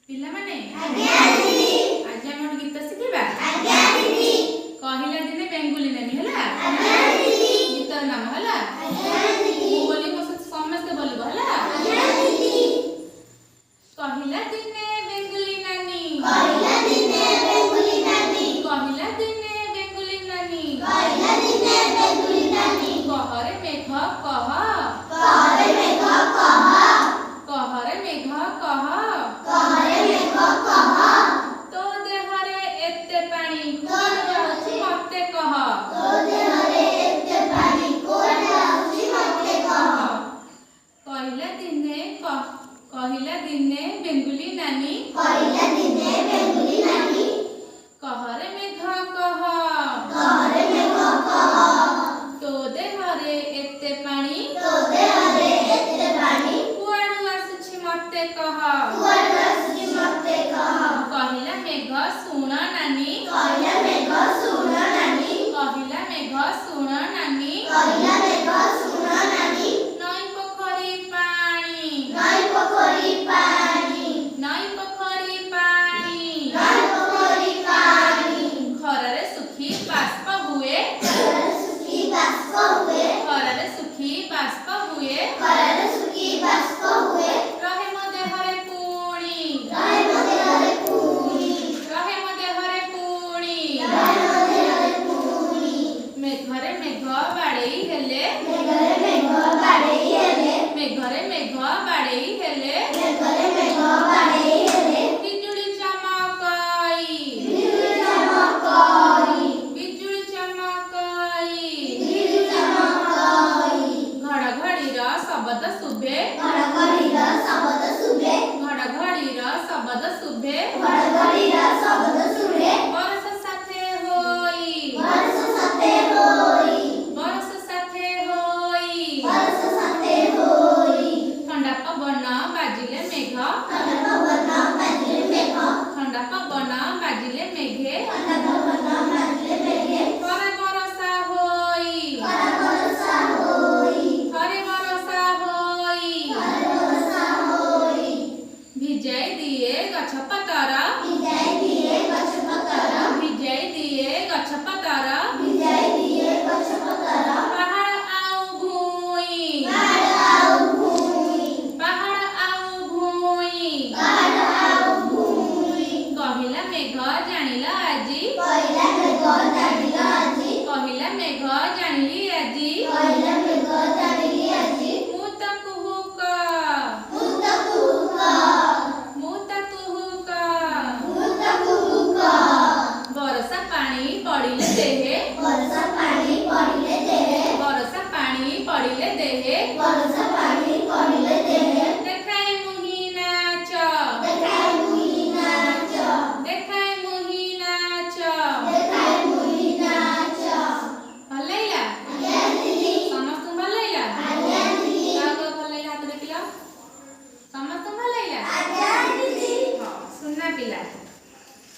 ପିଲାମାନେ ଆଜ୍ଞା ଦିଦି ଆଜି ଆମେ ଗୋଟେ ଗୀତ ଶିଖିବା। ଆଜ୍ଞା ଦିଦି କହିଲା ଦିନେ ବେଙ୍ଗୁଲି ନାନୀ ହେଲା। ଆଜ୍ଞା ଦିଦି ଗୀତର ନାମ ହେଲା। ଆଜ୍ଞା ଦିଦି ମୁଁ ବୋଲି ମୋ ସହିତ ସମସ୍ତେ ବୋଲିବ ହେଲା। ଆଜ୍ଞା ଦିଦି କହିଲା ଦିନେ ବେଙ୍ଗୁଲି ନାନୀ କହିଲା ଦିନେ ବେଙ୍ଗୁଲି ନାନୀ କହିଲା ଦିନେ ବେଙ୍ଗୁଲି ନାନୀ କହିଲା ଦିନେ ବେଙ୍ଗୁଲି ନାନୀ କହରେ ମେଘ କହ କହରେ ମେଘ କହ କହରେ ମେଘ କହ କହରେ ମେଘ କହ ତୋ ଦେହରେ ଏତେ ପାଣି ତୋ କୁଆଡୁ ଯାଉଛି ମତେ କହ ତୋ ଦେହରେ ଏତେ ପାଣି କୁଆଡେ ଯାଉଛି ମତେ କହ କହିଲା ଦିନେ ବେଙ୍ଗୁଲି ନାନୀ କହିଲା ଦିନେ ବେଙ୍ଗୁଲି ନାନୀ କହରେ ମେଘ କହ କହରେ ମେଘ କହ ତୋ ଦେହରେ ଏତେ ପାଣି ତୋ ଦେହରେ ଏତେ ପାଣି କୁଆଡୁ ଆସୁଛି ମତେ କହ କୁଆଡେ ଆସୁଛି ମତେ କହ କହିଲା ମେଘ ଶୁଣ ନାନୀ କହିଲା ମେଘ ଶୁଣ ନାନୀ କହିଲା ମେଘ ଶୁଣ ନାନୀ କହିଲା ମେଘ ଶୁଣ ନାନୀ ନଈ ପୋଖରୀ ପାଣି ନଈ ପୋଖରୀ ପାଣି ନଈ ପୋଖରୀ ପାଣି ନଈ ପୋଖରୀ ପାଣି ଖରାରେ ଶୁଖି ବାଷ୍ପ ହୁଏ ଖରାରେ ଶୁଖି ବାଷ୍ପ ହୁଏ ଖରାରେ ଶୁଖି ବାଷ୍ପ ହୁଏ ଖରାରେ ଶୁଖି ବାଷ୍ପ ହୁଏ ରହେ ମୋ ଦେହରେ ପୁଣି ରହେ ମୋ ଦେହରେ ପୁଣି ରହେ ମୋ ଦେହରେ ପୁଣି ରହେ ମୋ ଦେହରେ ପୁଣି ମେଘରେ ମେଘ ବାଡ଼େଇ ହେଲେ ମେଘରେ ମେଘ ବାଡ଼େଇ ହେଲେ ମେଘରେ ମେଘ ବାଡ଼େଇ ହେଲେ ମେଘରେ ମେଘ ବାଡ଼େଇ ହେଲେ ବିଜୁଳି ଚମକାଇ ବିଜୁଳି ଚମକାଇ ବିଜୁଳି ଚମକାଇ ବିଜୁଳି ଚମକାଇ ଘଡ଼ଘଡ଼ିର ଶବ୍ଦ ଶୁଭେ ଘଡ଼ଘଡ଼ିର ଶବ୍ଦ ଶୁଭେ ଘଡ଼ଘଡ଼ିର ଶବ୍ଦ ଶୁଭେ ଘଡ଼ଘଡ଼ିର ଶବ୍ଦ ଶୁଭେ ବରଷ ସାଥେ ହୋଇ ବର୍ଷ ସାଥେ ହୋଇ ବରଷ ସାଥେ ହୋଇ ବର୍ଷ ସାଥେ ହୋଇ ଥଣ୍ଡା ପବନ ବାଜିଲେ ମେଘ ଥଣ୍ଡା ପବନ ବାଜିଲେ ମେଘ ଥଣ୍ଡା ପବନ ବାଜିଲେ ମେଘେ ଥଣ୍ଡା ପବନ ବାଜିଲେ ମେଘେ ଥରେ ବରଷା ହୋଇ ଖରା ବର୍ଷା ହୋଇ ଥରେ ବରଷା ହୋଇ ଖରା ବର୍ଷା ହୋଇ ଭିଜାଇ ଦିଏ ଗଛ ପତର ଭିଜାଇ ଦିଏ ଗଛ ପତର ଭିଜାଇ ଦିଏ ଗଛ ପତର ଭିଜାଇ ଦିଏ ଗଛ ପତର ପାହାଡ଼ ଆଉ ଭୂଇଁ ପାହାଡ଼ ଆଉ ଭୂଇଁ ପାହାଡ଼ ଆଉ ଭୂଇଁ ପାହାଡ଼ ଆଉ ଭୂଇଁ କହିଲା ମେଘ ଜାଣିଲ ଆଜି କହିଲା ମେଘ ଜାଣିଲ